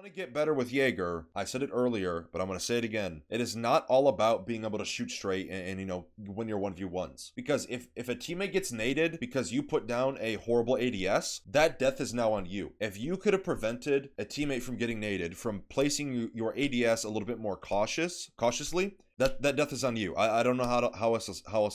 Want to get better with Jaeger, I said it earlier, but I'm going to say it again. It is not all about being able to shoot straight and you know, win your 1v1s. Because if a teammate gets naded because you put down a horrible ADS, that death is now on you. If you could have prevented a teammate from getting naded from placing your ADS a little bit more cautiously, that death is on you. I don't know how else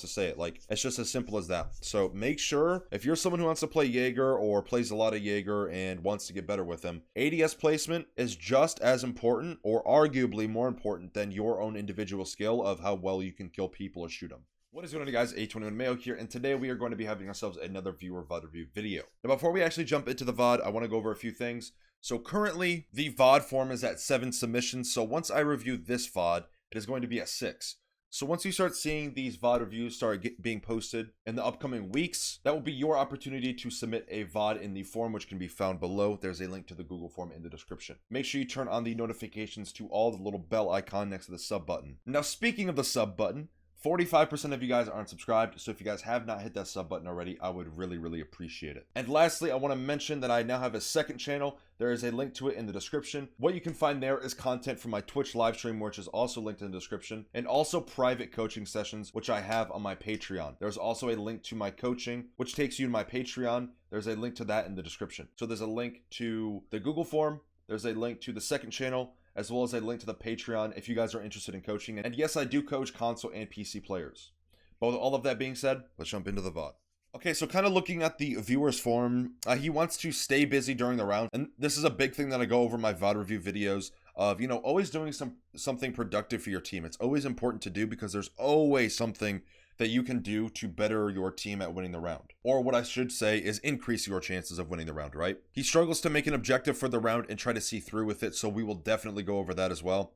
to say it. Like, it's just as simple as that. So make sure, if you're someone who wants to play Jaeger or plays a lot of Jaeger and wants to get better with him, ADS placement is just as important, or arguably more important, than your own individual skill of how well you can kill people or shoot them. What is going on, guys? A21 Mayo here, and today we are going to be having ourselves another viewer VOD review video. Now, before we actually jump into the VOD, I want to go over a few things. So currently, the VOD form is at 7 submissions, so once I review this VOD, it is going to be at 6. So once you start seeing these VOD reviews being posted in the upcoming weeks, that will be your opportunity to submit a VOD in the form, which can be found below. There's a link to the Google form in the description. Make sure you turn on the notifications to all the little bell icon next to the sub button. Now, speaking of the sub button, 45% of you guys aren't subscribed, so if you guys have not hit that sub button already, I would really appreciate it. And lastly, I want to mention that I now have a second channel. There is a link to it in the description. What you can find there is content from my Twitch live stream, which is also linked in the description, and also private coaching sessions, which I have on my Patreon. There's also a link to my coaching, which takes you to my Patreon. There's a link to that in the description. So there's a link to the Google form, there's a link to the second channel, as well as a link to the Patreon if you guys are interested in coaching. And yes, I do coach console and PC players. But with all of that being said, let's jump into the VOD. Okay, so kind of looking at the viewer's form, he wants to stay busy during the round. And this is a big thing that I go over in my VOD review videos of, you know, always doing something productive for your team. It's always important to do because there's always something that you can do to better your team at winning the round. Or what I should say is increase your chances of winning the round, right? He struggles to make an objective for the round and try to see through with it, so we will definitely go over that as well.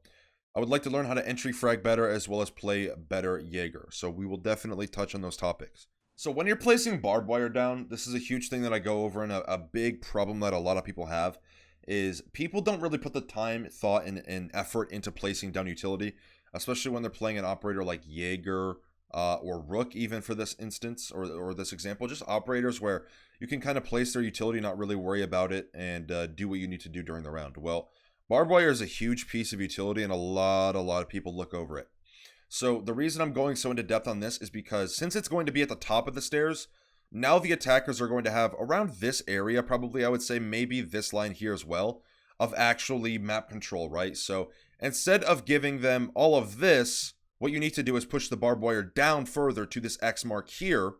I would like to learn how to entry frag better as well as play better Jaeger, so we will definitely touch on those topics. So when you're placing barbed wire down, this is a huge thing that I go over, and a big problem that a lot of people have is people don't really put the time, thought, and effort into placing down utility, especially when they're playing an operator like Jaeger, or Rook, even for this instance, or this example. Just operators where you can kind of place their utility, not really worry about it, and do what you need to do during the round. Well, barbed wire is a huge piece of utility, and a lot of people look over it. So the reason I'm going so into depth on this is because since it's going to be at the top of the stairs, now the attackers are going to have around this area, probably I would say maybe this line here as well, of actually map control, right? So instead of giving them all of this, what you need to do is push the barbed wire down further to this X mark here.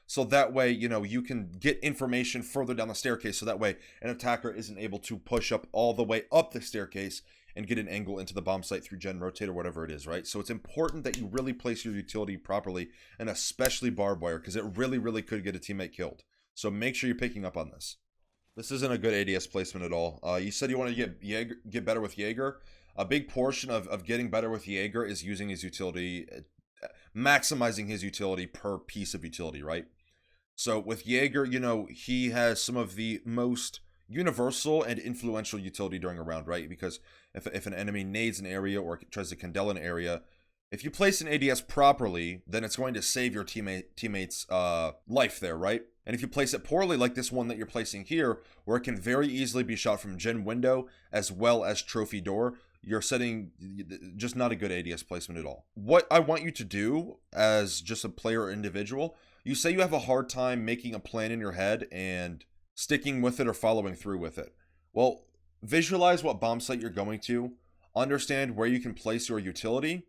So that way, you know, you can get information further down the staircase. So that way an attacker isn't able to push up all the way up the staircase and get an angle into the bomb site through gen rotate or whatever it is, right? So it's important that you really place your utility properly, and especially barbed wire, because it really could get a teammate killed. So make sure you're picking up on this. This isn't a good ADS placement at all. You said you want to get better with Jaeger. A big portion of getting better with Jaeger is using his utility, maximizing his utility per piece of utility, right? So with Jaeger, you know, he has some of the most universal and influential utility during a round, right? Because if an enemy nades an area or tries to Candela an area, if you place an ADS properly, then it's going to save your teammate's life there, right? And if you place it poorly, like this one that you're placing here, where it can very easily be shot from gen window as well as trophy door, you're setting just not a good ADS placement at all. What I want you to do as just a player or individual, you say you have a hard time making a plan in your head and sticking with it or following through with it. Well, visualize what bomb site you're going to, understand where you can place your utility,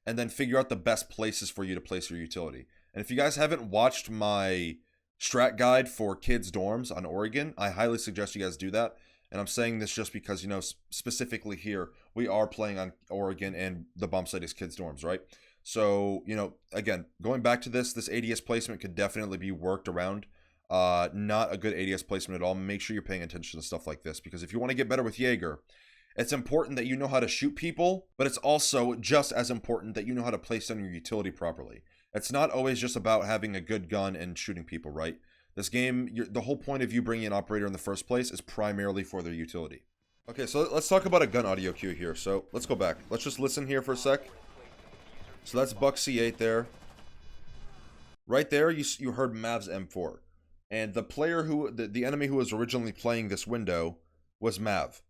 and then figure out the best places for you to place your utility. And if you guys haven't watched my strat guide for kids dorms on Oregon, I highly suggest you guys do that. And I'm saying this just because, you know, specifically here, we are playing on Oregon and the bomb site is kids dorms, right? So, you know, again, going back to this ADS placement could definitely be worked around. Not a good ADS placement at all. Make sure you're paying attention to stuff like this, because if you want to get better with Jaeger, it's important that you know how to shoot people, but it's also just as important that you know how to place down your utility properly. It's not always just about having a good gun and shooting people, right? This game, the whole point of you bringing an operator in the first place is primarily for their utility. Okay, so let's talk about a gun audio cue here. So let's go back. Let's just listen here for a sec. So that's Buck C8 there. Right there, you heard Mav's M4. And the player the enemy who was originally playing this window was Mav.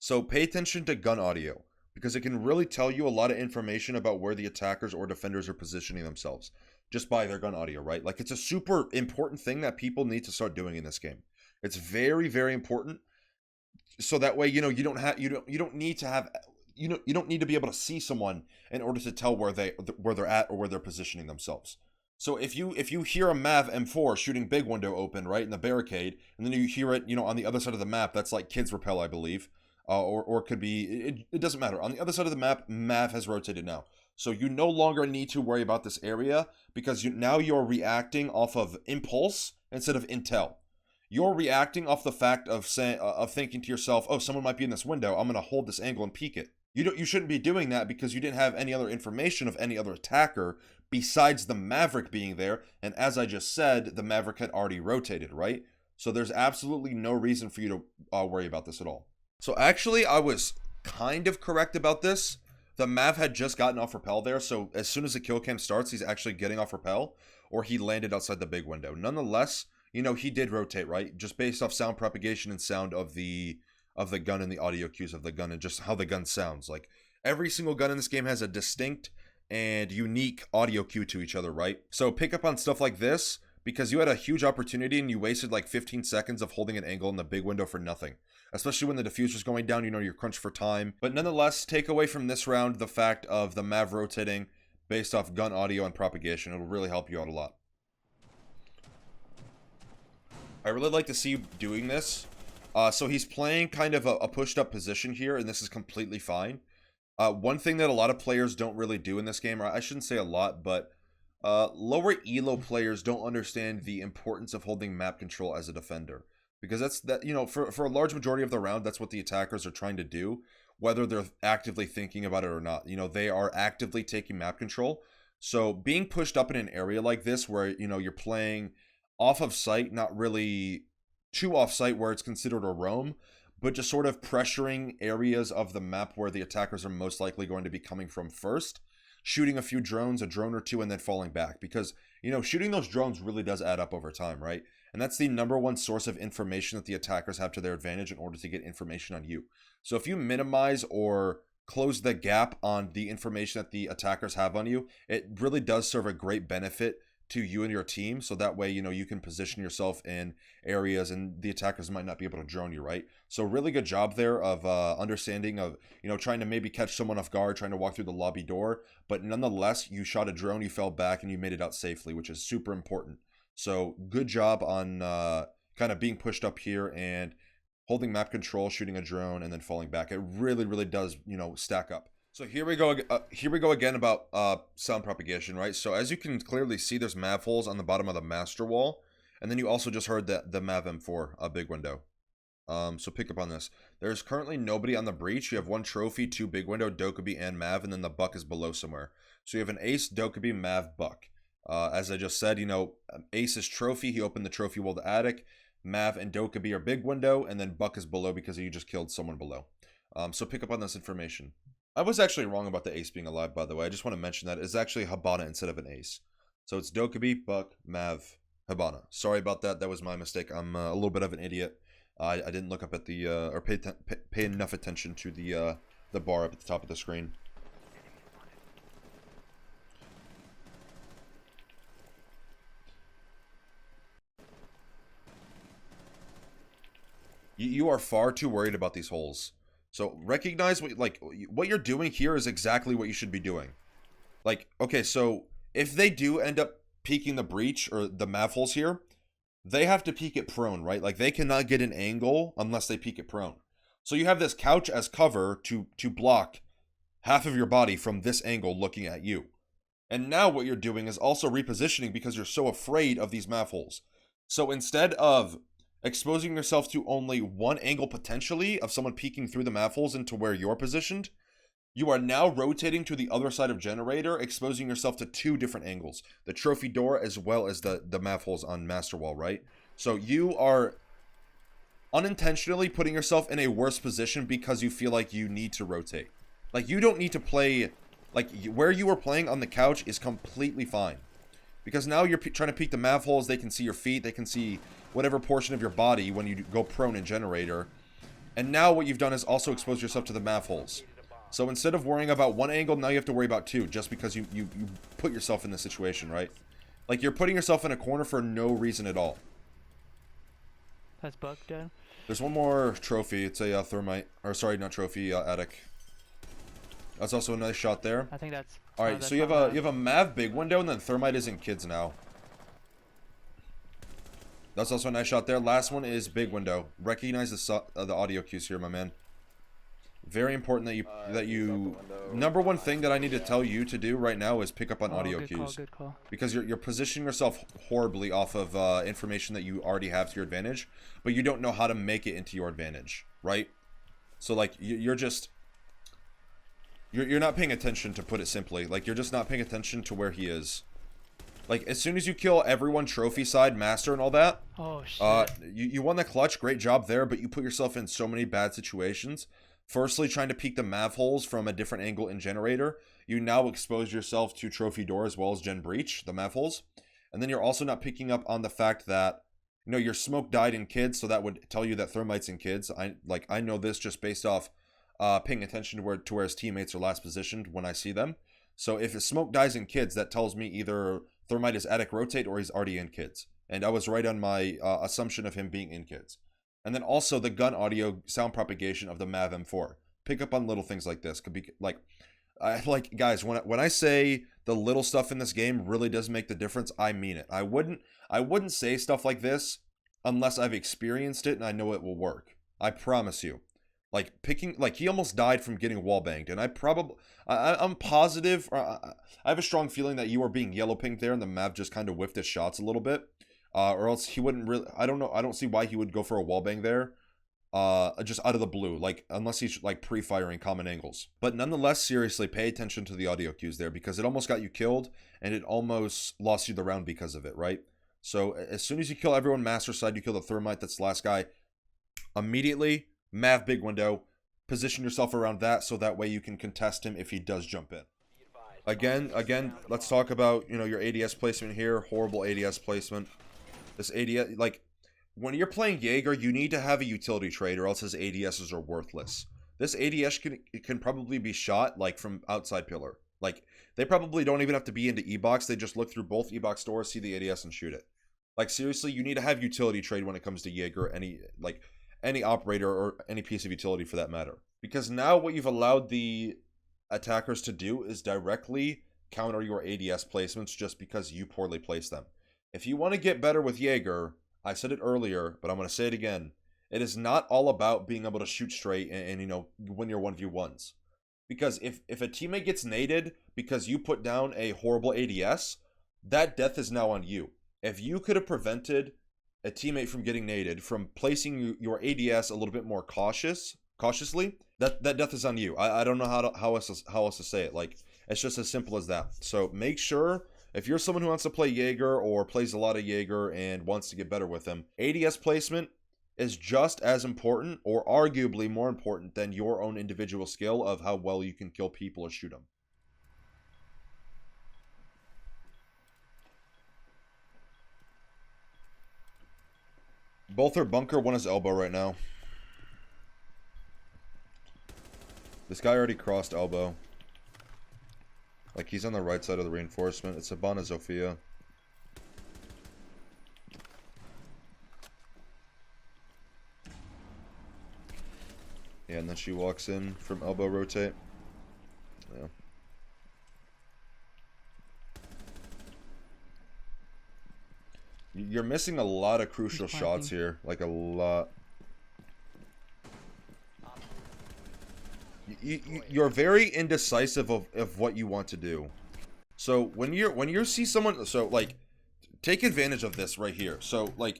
So pay attention to gun audio, because it can really tell you a lot of information about where the attackers or defenders are positioning themselves just by their gun audio, right? Like, it's a super important thing that people need to start doing in this game. It's very, very important. So that way, you don't need to have, you don't need to be able to see someone in order to tell where they're at or where they're positioning themselves. So if you hear a Mav M4 shooting big window open right in the barricade, and then you hear it, on the other side of the map, that's like Kids Repel, I believe, or it could be, it doesn't matter. On the other side of the map, Mav has rotated now. So you no longer need to worry about this area, because now you're reacting off of impulse instead of intel. You're reacting off the fact of thinking to yourself, oh, someone might be in this window, I'm going to hold this angle and peek it. You shouldn't be doing that, because you didn't have any other information of any other attacker besides the Maverick being there, and as I just said, the Maverick had already rotated, right? So there's absolutely no reason for you to worry about this at all. So actually, I was kind of correct about this. The Mav had just gotten off rappel there, so as soon as the kill cam starts, he's actually getting off rappel, or he landed outside the big window. Nonetheless, he did rotate, right? Just based off sound propagation and sound of the gun and the audio cues of the gun and just how the gun sounds. Like, every single gun in this game has a distinct and unique audio cue to each other, right? So pick up on stuff like this, because you had a huge opportunity and you wasted like 15 seconds of holding an angle in the big window for nothing. Especially when the diffuser's going down, you're crunched for time. But nonetheless, take away from this round the fact of the Mav rotating based off gun audio and propagation. It'll really help you out a lot. I really like to see you doing this. So he's playing kind of a pushed up position here, and this is completely fine. One thing that a lot of players don't really do in this game, or I shouldn't say a lot, but lower elo players don't understand the importance of holding map control as a defender. Because for a large majority of the round, that's what the attackers are trying to do, whether they're actively thinking about it or not. They are actively taking map control. So being pushed up in an area like this where, you're playing off of site, not really too off site where it's considered a roam, but just sort of pressuring areas of the map where the attackers are most likely going to be coming from first, shooting a few drones, a drone or two, and then falling back. Because, shooting those drones really does add up over time, right? And that's the number one source of information that the attackers have to their advantage in order to get information on you. So if you minimize or close the gap on the information that the attackers have on you, it really does serve a great benefit to you and your team. So that way, you can position yourself in areas and the attackers might not be able to drone you, right? So really good job there of understanding of, trying to maybe catch someone off guard, trying to walk through the lobby door. But nonetheless, you shot a drone, you fell back, and you made it out safely, which is super important. So good job on kind of being pushed up here and holding map control, shooting a drone, and then falling back. It really, really does, stack up. So here we go again about sound propagation, right? So as you can clearly see, there's Mav holes on the bottom of the master wall. And then you also just heard the Mav M4, a big window. So pick up on this. There's currently nobody on the breach. You have one trophy, two big window, Dokkaebi, and Mav, and then the buck is below somewhere. So you have an ace, Dokkaebi, Mav, buck. As I just said, ace is trophy. He opened the trophy wall to attic. Mav and Dokkaebi are big window, and then buck is below because you just killed someone below. So pick up on this information. I was actually wrong about the ace being alive, by the way. I just want to mention that it's actually Hibana instead of an ace. So it's Dokkaebi, buck, Mav, Hibana. Sorry about that. That was my mistake. I'm a little bit of an idiot. I didn't look up at the or pay enough attention to the bar up at the top of the screen. You are far too worried about these holes. So recognize what you're doing here is exactly what you should be doing. Okay, so if they do end up peeking the breach or the Mav holes here, they have to peek it prone, right? Like, they cannot get an angle unless they peek it prone. So you have this couch as cover to block half of your body from this angle looking at you. And now what you're doing is also repositioning because you're so afraid of these Mav holes. So instead of exposing yourself to only one angle potentially of someone peeking through the Mav holes into where you're positioned, you are now rotating to the other side of generator, exposing yourself to two different angles. The trophy door as well as the Mav holes on master wall, right? So you are unintentionally putting yourself in a worse position because you feel like you need to rotate. Like, you don't need to play, where you were playing on the couch is completely fine. Because now you're trying to peek the Mav holes, they can see your feet, they can see whatever portion of your body when you go prone in generator. And now what you've done is also expose yourself to the mav holes. So instead of worrying about one angle, now you have to worry about two, just because you put yourself in this situation, right? Like, you're putting yourself in a corner for no reason at all. That's Buck dead. There's one more trophy. It's a thermite. Or sorry, not trophy, attic. That's also a nice shot there. I think that's... Alright, so you have a mav big window, and then thermite is in kids now. That's also a nice shot there. Last one is big window. Recognize the audio cues here, my man. Very important that you number one thing that I need to tell you to do right now is pick up on audio cues. Good call. Because you're positioning yourself horribly off of information that you already have to your advantage, but you don't know how to make it into your advantage, right? So like you're not paying attention, to put it simply. Like, you're just not paying attention to where he is. Like, as soon as you kill everyone trophy side, master, and all that, oh shit, you won the clutch, great job there, but you put yourself in so many bad situations. Firstly, trying to peek the mav holes from a different angle in generator. You now expose yourself to trophy door as well as gen breach, the mav holes. And then you're also not picking up on the fact that, you know, your smoke died in kids, so that would tell you that thermite's in kids. I know this just based off paying attention to where his teammates are last positioned when I see them. So if his smoke dies in kids, that tells me either thermite is attic rotate or he's already in kids. And I was right on my assumption of him being in kids. And then also the gun audio sound propagation of the MAV M4. Pick up on little things like this. Could be like, guys, when I say the little stuff in this game really does make the difference, I mean it. I wouldn't say stuff like this unless I've experienced it and I know it will work. I promise you. Like, he almost died from getting wall banged, and I'm positive, I have a strong feeling that you were being yellow pinged there, and the map just kind of whiffed his shots a little bit, or else he wouldn't really, I don't know, I don't see why he would go for a wall bang there, just out of the blue, like, unless he's, like, pre-firing common angles. But nonetheless, seriously, pay attention to the audio cues there, because it almost got you killed, and it almost lost you the round because of it, right? So, as soon as you kill everyone master side, you kill the thermite, that's the last guy, immediately mav big window, position yourself around that so that way you can contest him if he does jump in. Again, let's talk about, you know, your ADS placement here. Horrible ADS placement. This ADS, like, when you're playing Jaeger, you need to have a utility trade or else his ADSs are worthless. This ADS can probably be shot, like, from outside pillar. Like, they probably don't even have to be into E-Box. They just look through both E-Box doors, see the ADS, and shoot it. Like, seriously, you need to have utility trade when it comes to Jaeger. Any operator or any piece of utility for that matter. Because now what you've allowed the attackers to do is directly counter your ADS placements just because you poorly place them. If you want to get better with Jaeger, I said it earlier, but I'm going to say it again. It is not all about being able to shoot straight and you know, win your 1v1s. Because if a teammate gets naded because you put down a horrible ADS, that death is now on you. If you could have prevented a teammate from getting naded, from placing your ADS a little bit more cautiously, that death is on you. I don't know how else to say it. Like, it's just as simple as that. So make sure, if you're someone who wants to play Jaeger or plays a lot of Jaeger and wants to get better with him, ADS placement is just as important, or arguably more important, than your own individual skill of how well you can kill people or shoot them. Both are bunker, one is elbow right now. This guy already crossed elbow. Like, he's on the right side of the reinforcement. It's Habana Zofia. Yeah, and then she walks in from elbow rotate. Yeah. You're missing a lot of crucial shots here. Like, a lot. You're very indecisive of what you want to do. So when you see someone, so like, take advantage of this right here. So like,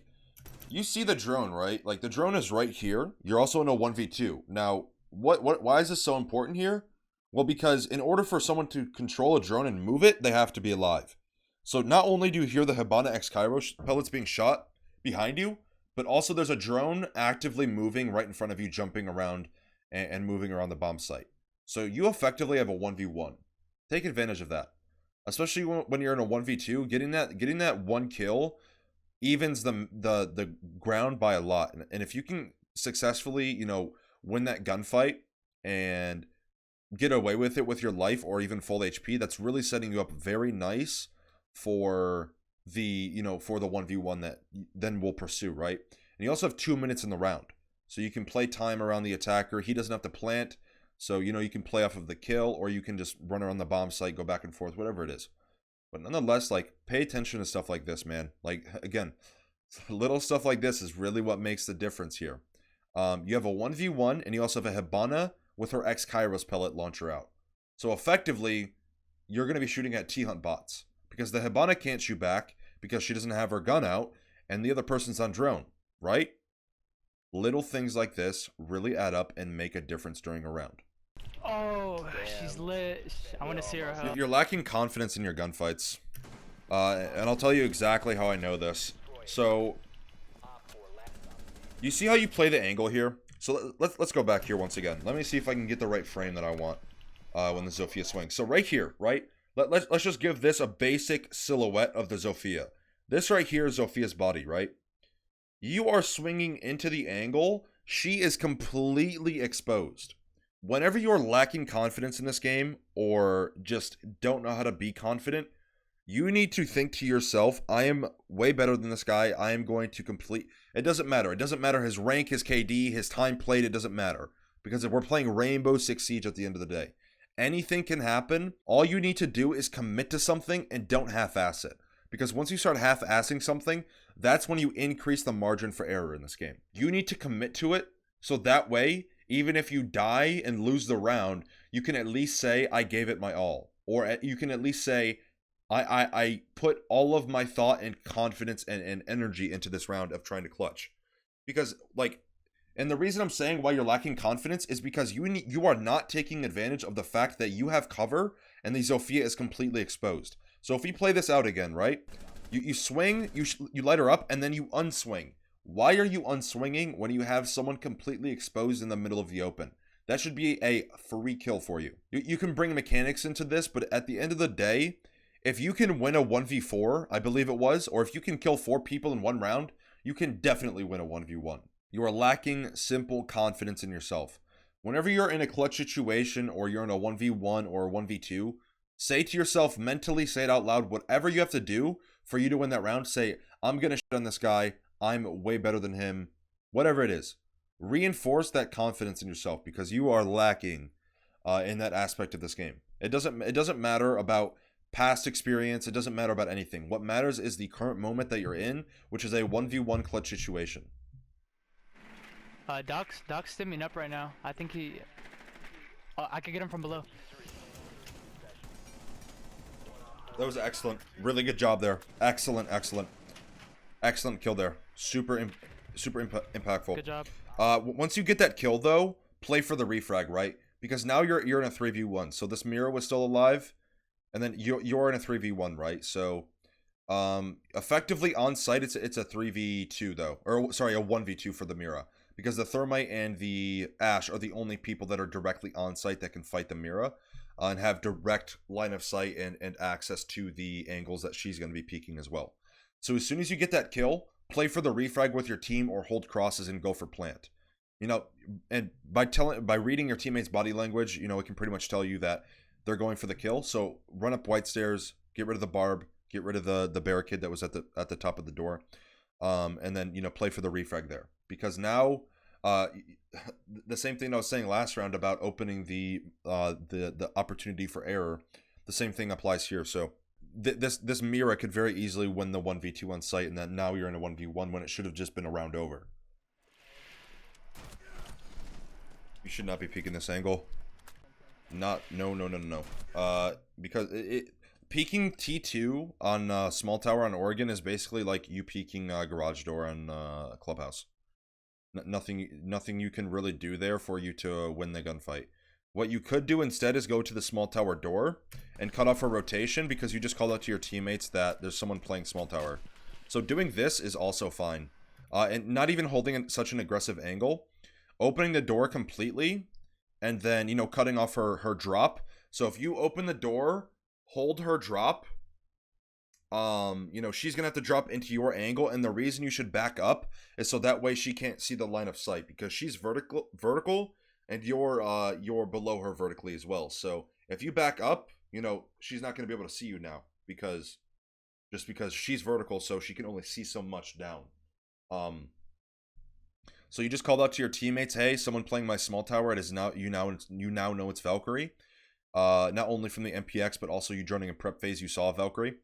you see the drone, right? Like, the drone is right here. You're also in a 1v2. Now, why is this so important here? Well, because in order for someone to control a drone and move it, they have to be alive. So not only do you hear the Habana X Cairo pellets being shot behind you, but also there's a drone actively moving right in front of you, jumping around and moving around the bomb site. So you effectively have a 1v1. Take advantage of that. Especially when you're in a 1v2, getting that one kill evens the ground by a lot. And if you can successfully, you know, win that gunfight and get away with it with your life or even full HP, that's really setting you up very nice for the, for the 1v1 that then we'll pursue, right? And you also have 2 minutes in the round. So you can play time around the attacker. He doesn't have to plant. So, you can play off of the kill, or you can just run around the bomb site, go back and forth, whatever it is. But nonetheless, like, pay attention to stuff like this, man. Like, again, little stuff like this is really what makes the difference here. You have a 1v1, and you also have a Hibana with her X-Kairos pellet launcher out. So effectively, you're going to be shooting at T-Hunt bots. Because the Hibana can't shoot back, because she doesn't have her gun out, and the other person's on drone, right? Little things like this really add up and make a difference during a round. Oh, she's lit. I want to see her health. You're lacking confidence in your gunfights. And I'll tell you exactly how I know this. So, you see how you play the angle here? So let's go back here once again. Let me see if I can get the right frame that I want when the Zofia swings. So right here, right? Let's just give this a basic silhouette of the Zofia. This right here is Zofia's body, right? You are swinging into the angle. She is completely exposed. Whenever you're lacking confidence in this game, or just don't know how to be confident, you need to think to yourself, I am way better than this guy. I am going to complete... It doesn't matter. It doesn't matter his rank, his KD, his time played. It doesn't matter. Because if we're playing Rainbow Six Siege at the end of the day, anything can happen. All you need to do is commit to something and don't half-ass it. Because once you start half-assing something, that's when you increase the margin for error in this game. You need to commit to it, so that way, even if you die and lose the round, you can at least say, I gave it my all. Or you can at least say, I put all of my thought and confidence and energy into this round of trying to clutch. Because, like, and the reason I'm saying why you're lacking confidence is because you are not taking advantage of the fact that you have cover and the Zofia is completely exposed. So if we play this out again, right? You swing, you light her up, and then you unswing. Why are you unswinging when you have someone completely exposed in the middle of the open? That should be a free kill for you. You can bring mechanics into this, but at the end of the day, if you can win a 1v4, I believe it was, or if you can kill 4 people in one round, you can definitely win a 1v1. You are lacking simple confidence in yourself. Whenever you're in a clutch situation, or you're in a 1v1 or a 1v2, say to yourself, mentally say it out loud, whatever you have to do for you to win that round, say, I'm going to shit on this guy, I'm way better than him, whatever it is. Reinforce that confidence in yourself, because you are lacking in that aspect of this game. It doesn't matter about past experience, it doesn't matter about anything. What matters is the current moment that you're in, which is a 1v1 clutch situation. Doc's stimming up right now. I think he... I could get him from below. That was excellent. Really good job there. Excellent kill there. Super impactful. Good job. Once you get that kill though, play for the refrag, right? Because now you're in a 3v1. So this Mira was still alive, and then you're in a 3v1, right? So effectively on site it's a 3v2 though. Or sorry, a 1v2 for the Mira. Because the Thermite and the Ash are the only people that are directly on site that can fight the Mira. And have direct line of sight and access to the angles that she's going to be peeking as well. So as soon as you get that kill, play for the refrag with your team or hold crosses and go for plant. And by reading your teammates' body language, it can pretty much tell you that they're going for the kill. So run up white stairs, get rid of the barb, get rid of the barricade that was at the top of the door, and then play for the refrag there. Because now the same thing I was saying last round about opening the opportunity for error, the same thing applies here. So this Mira could very easily win the 1v2 on site, and then now you're in a 1v1 when it should have just been a round over. You should not be peeking this angle. No. Because peeking T2 on small tower on Oregon is basically like you peeking garage door on clubhouse. Nothing you can really do there for you to win the gunfight. What you could do instead is go to the small tower door and cut off a rotation, because you just called out to your teammates that there's someone playing small tower. So doing this is also fine. And not even holding such an aggressive angle. Opening the door completely and then, cutting off her drop. So if you open the door, hold her drop, you know, she's gonna have to drop into your angle, and the reason you should back up is so that way she can't see the line of sight, because she's vertical, and you're below her vertically as well. So if you back up, you know, she's not gonna be able to see you now, because she's vertical, so she can only see so much down. So you just called out to your teammates, hey, someone playing my small tower. It is now you now know it's Valkyrie. Not only from the MPX, but also you joining a prep phase, you saw Valkyrie.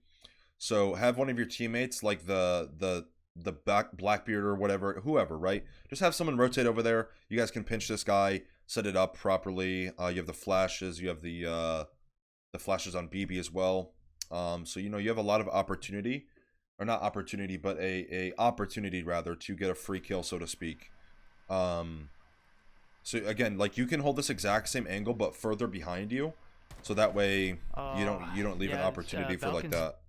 So have one of your teammates, like the Blackbeard or whatever, whoever, right? Just have someone rotate over there. You guys can pinch this guy, set it up properly. You have the flashes. You have the flashes on BB as well. So you know you have a lot of opportunity, or not opportunity, but a opportunity rather, to get a free kill, so to speak. So again, like, you can hold this exact same angle but further behind you, so that way you don't leave an opportunity for like that.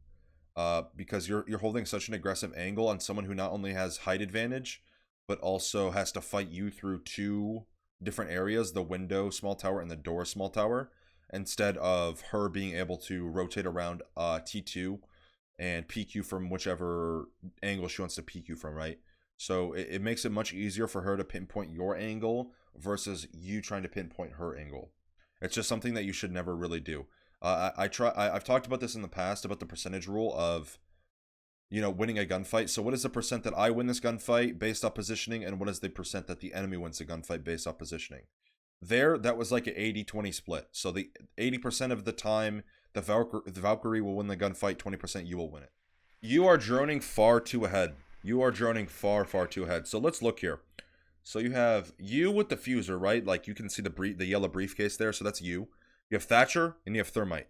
Because you're holding such an aggressive angle on someone who not only has height advantage, but also has to fight you through two different areas, the window small tower and the door small tower, instead of her being able to rotate around T2 and peek you from whichever angle she wants to peek you from, right? So it makes it much easier for her to pinpoint your angle versus you trying to pinpoint her angle. It's just something that you should never really do. I've talked about this in the past, about the percentage rule of, you know, winning a gunfight. So what is the percent that I win this gunfight based off positioning, and what is the percent that the enemy wins the gunfight based off positioning? That was like an 80-20 split. So the 80% of the time, the Valkyrie will win the gunfight, 20% you will win it. You are droning far too ahead. You are droning far too ahead. So let's look here. So you have you with the fuser, right? Like, you can see the yellow briefcase there. So that's you. You have Thatcher and you have Thermite.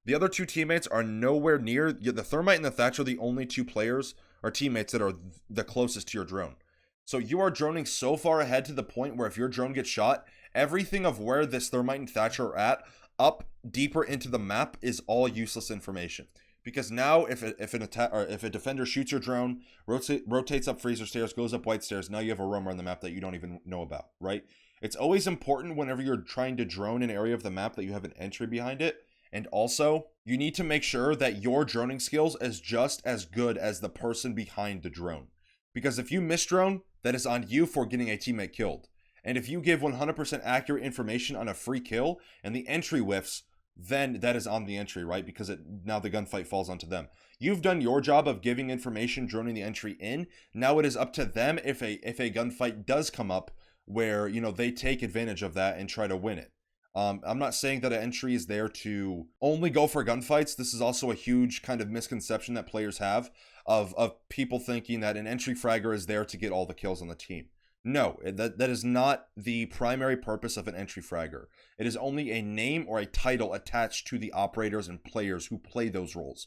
The other two teammates are nowhere near. The Thermite and the Thatcher are the only two players or teammates that are the closest to your drone. So you are droning so far ahead to the point where if your drone gets shot, everything of where this Thermite and Thatcher are at, up deeper into the map, is all useless information. Because now if a defender shoots your drone, rotates up freezer stairs, goes up white stairs, now you have a roamer on the map that you don't even know about, right? It's always important whenever you're trying to drone an area of the map that you have an entry behind it. And also, you need to make sure that your droning skills is just as good as the person behind the drone. Because if you miss drone, that is on you for getting a teammate killed. And if you give 100% accurate information on a free kill and the entry whiffs, then that is on the entry, right? Because now the gunfight falls onto them. You've done your job of giving information, droning the entry in. Now it is up to them if a gunfight does come up where, you know, they take advantage of that and try to win it. I'm not saying that an entry is there to only go for gunfights. This is also a huge kind of misconception that players have of people thinking that an entry fragger is there to get all the kills on the team. No, that is not the primary purpose of an entry fragger. It is only a name or a title attached to the operators and players who play those roles.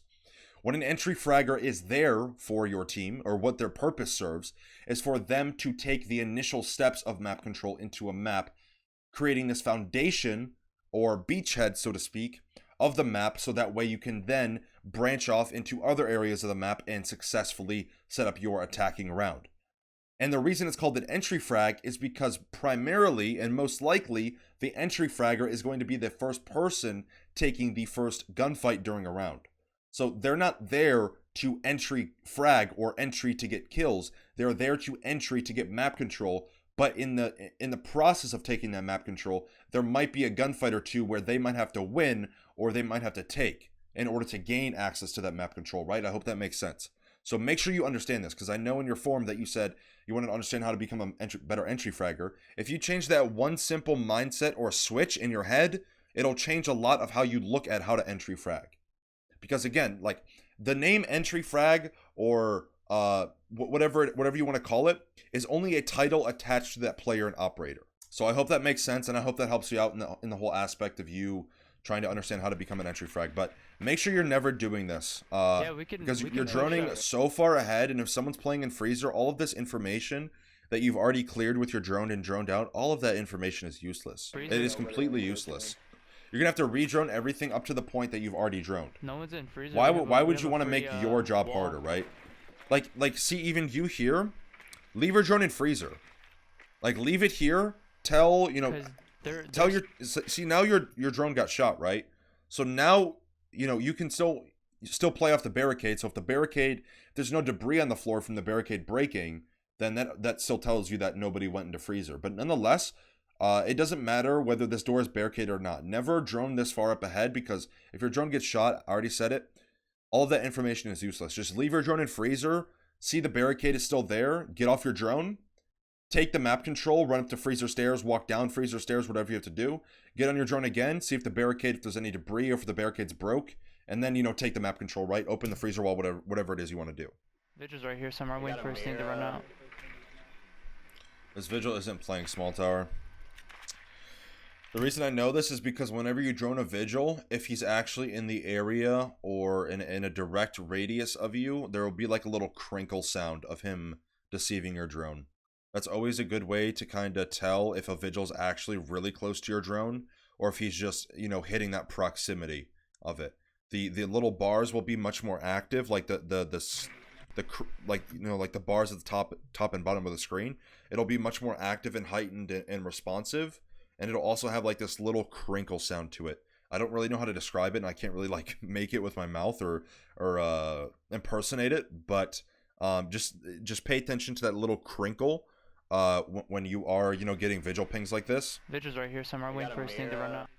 When an entry fragger is there for your team, or what their purpose serves, is for them to take the initial steps of map control into a map, creating this foundation, or beachhead, so to speak, of the map, so that way you can then branch off into other areas of the map and successfully set up your attacking round. And the reason it's called an entry frag is because primarily and most likely the entry fragger is going to be the first person taking the first gunfight during a round. So they're not there to entry frag or entry to get kills. They're there to entry to get map control. But in the process of taking that map control, there might be a gunfight or two where they might have to win or they might have to take in order to gain access to that map control, right? I hope that makes sense. So make sure you understand this, because I know in your forum that you said you want to understand how to become a better entry fragger. If you change that one simple mindset or switch in your head, it'll change a lot of how you look at how to entry frag. Because again, like, the name entry frag or whatever you want to call it is only a title attached to that player and operator. So I hope that makes sense, and I hope that helps you out in the whole aspect of you trying to understand how to become an entry frag. But make sure you're never doing this, because you're droning so far ahead, and if someone's playing in freezer, all of this information that you've already cleared with your drone and droned out, all of that information is useless. It is completely useless. You're gonna have to re-drone everything up to the point that you've already droned. No one's in freezer. Why would you want to make your job harder, right? Like see, even you here, leave your drone in freezer. Like, leave it here. Tell your see, now your drone got shot, right? So now, you know, you can still you still play off the barricade. So if there's no debris on the floor from the barricade breaking, then that still tells you that nobody went into freezer. But nonetheless, it doesn't matter whether this door is barricaded or not. Never drone this far up ahead, because if your drone gets shot, I already said it, all of that information is useless. Just leave your drone in freezer, see the barricade is still there, get off your drone, take the map control, run up to freezer stairs, walk down freezer stairs, whatever you have to do, get on your drone again, see if the barricade, if there's any debris or if the barricade's broke, and then, take the map control, right? Open the freezer wall, whatever it is you want to do. Vigil's right here somewhere, waiting for his team to run out. This Vigil isn't playing small tower. The reason I know this is because whenever you drone a Vigil, if he's actually in the area or in a direct radius of you, there will be like a little crinkle sound of him deceiving your drone. That's always a good way to kind of tell if a Vigil's actually really close to your drone, or if he's just, hitting that proximity of it. The little bars will be much more active, like the bars at the top and bottom of the screen. It'll be much more active and heightened and responsive. And it'll also have like this little crinkle sound to it. I don't really know how to describe it, and I can't really like make it with my mouth or impersonate it. But just pay attention to that little crinkle when you are getting Vigil pings like this. Vigil's right here somewhere, waiting for his team to run out.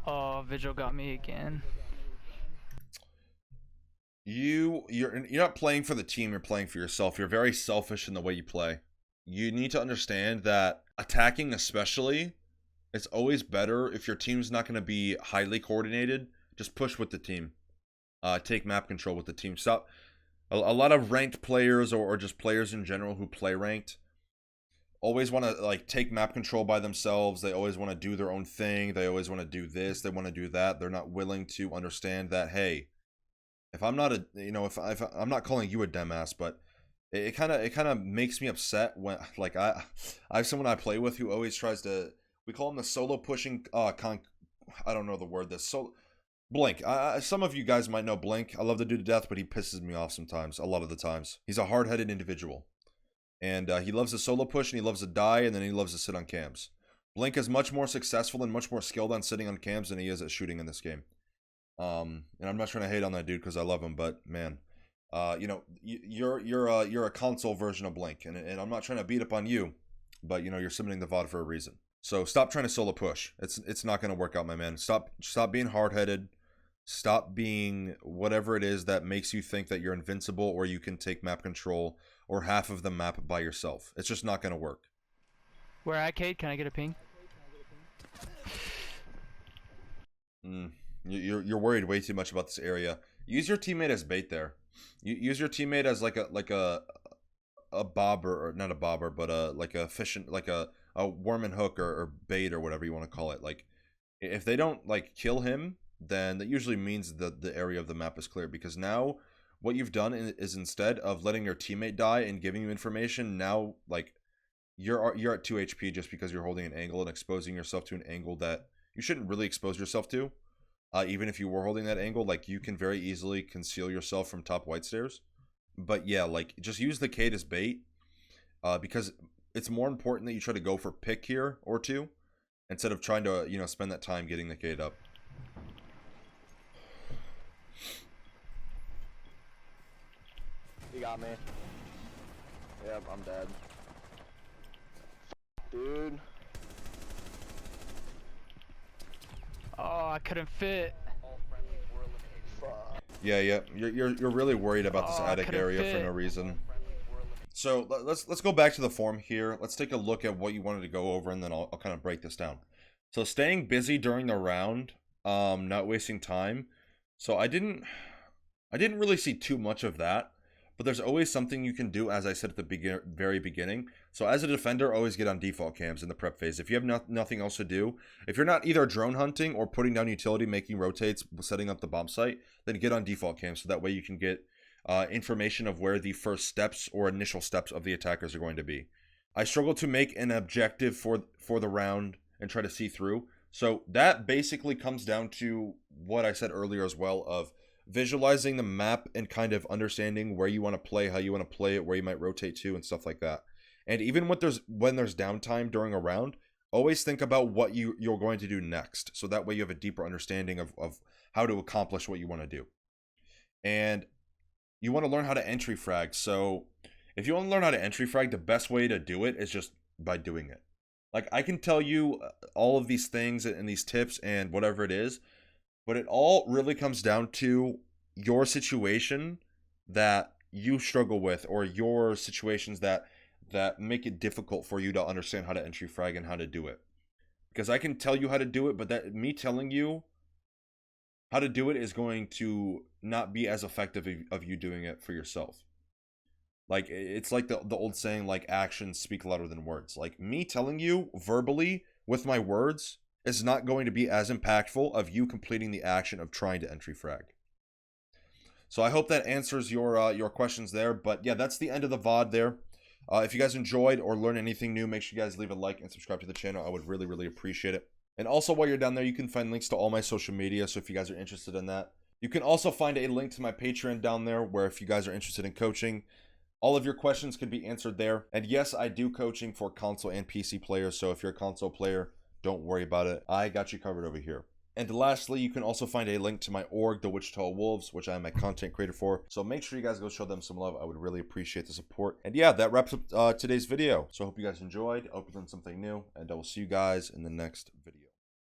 Oh, Vigil got me again. You're not playing for the team. You're playing for yourself. You're very selfish in the way you play. You need to understand that attacking, especially, it's always better if your team's not going to be highly coordinated. Just push with the team. Take map control with the team. Stop. A lot of ranked players or just players in general who play ranked always want to like take map control by themselves. They always want to do their own thing. They always want to do this. They want to do that. They're not willing to understand that, hey, if I'm not if I'm not calling you a dumbass, but it kind of makes me upset when like I have someone I play with who always tries to, we call him the solo pushing I don't know the word, Blink. Some of you guys might know Blink. I love the dude to death, but he pisses me off sometimes, a lot of the times. He's a hard-headed individual, and he loves to solo push, and he loves to die, and then he loves to sit on cams. Blink is much more successful and much more skilled on sitting on cams than he is at shooting in this game. And I'm not trying to hate on that dude because I love him, but man, you're a console version of Blink, and I'm not trying to beat up on you, but you're submitting the VOD for a reason. So stop trying to solo push. It's not going to work out, my man. Stop being hard-headed. Stop being whatever it is that makes you think that you're invincible or you can take map control or half of the map by yourself. It's just not going to work. Where at, Cade? Can I get a ping? You're worried way too much about this area. Use your teammate as bait there. Use your teammate as like a bobber, or not a bobber, but like a fishing, like a worm and hook or bait or whatever you want to call it. Like if they don't like kill him, then that usually means that the area of the map is clear, because now what you've done is instead of letting your teammate die and giving you information, now like you're at 2 HP just because you're holding an angle and exposing yourself to an angle that you shouldn't really expose yourself to. Even if you were holding that angle, like you can very easily conceal yourself from top white stairs. But yeah, like just use the Cade as bait, because it's more important that you try to go for pick here or two instead of trying to spend that time getting the Cade up. You got me. Yep, I'm dead. Dude. Oh, I couldn't fit. Yeah, you're really worried about this attic area for no reason. So let's go back to the form here. Let's take a look at what you wanted to go over, and then I'll kind of break this down. So staying busy during the round, not wasting time. So I didn't really see too much of that. But there's always something you can do, as I said at the very beginning. So as a defender, always get on default cams in the prep phase. If you have nothing else to do, if you're not either drone hunting or putting down utility, making rotates, setting up the bomb site, then get on default cams, so that way you can get information of where the first steps or initial steps of the attackers are going to be. I struggle to make an objective for the round and try to see through. So that basically comes down to what I said earlier as well, of visualizing the map and kind of understanding where you want to play, how you want to play it, where you might rotate to, and stuff like that. And even when there's downtime during a round, always think about what you're going to do next. So that way you have a deeper understanding of how to accomplish what you want to do. And you want to learn how to entry frag. So if you want to learn how to entry frag, the best way to do it is just by doing it. Like, I can tell you all of these things and these tips and whatever it is, but it all really comes down to your situation that you struggle with, or your situations that make it difficult for you to understand how to entry frag and how to do it. Because I can tell you how to do it, but that me telling you how to do it is going to not be as effective of you doing it for yourself. Like, it's like the old saying, like, actions speak louder than words. Like, me telling you verbally with my words is not going to be as impactful of you completing the action of trying to entry frag. So I hope that answers your questions there. But yeah, that's the end of the VOD there. If you guys enjoyed or learned anything new, make sure you guys leave a like and subscribe to the channel. I would really, really appreciate it. And also, while you're down there, you can find links to all my social media. So if you guys are interested in that, you can also find a link to my Patreon down there, where if you guys are interested in coaching, all of your questions can be answered there. And yes, I do coaching for console and PC players. So if you're a console player, don't worry about it. I got you covered over here. And lastly, you can also find a link to my org, the Wichita Wolves, which I am a content creator for. So make sure you guys go show them some love. I would really appreciate the support. And yeah, that wraps up today's video. So I hope you guys enjoyed. I hope you learned something new. And I will see you guys in the next video.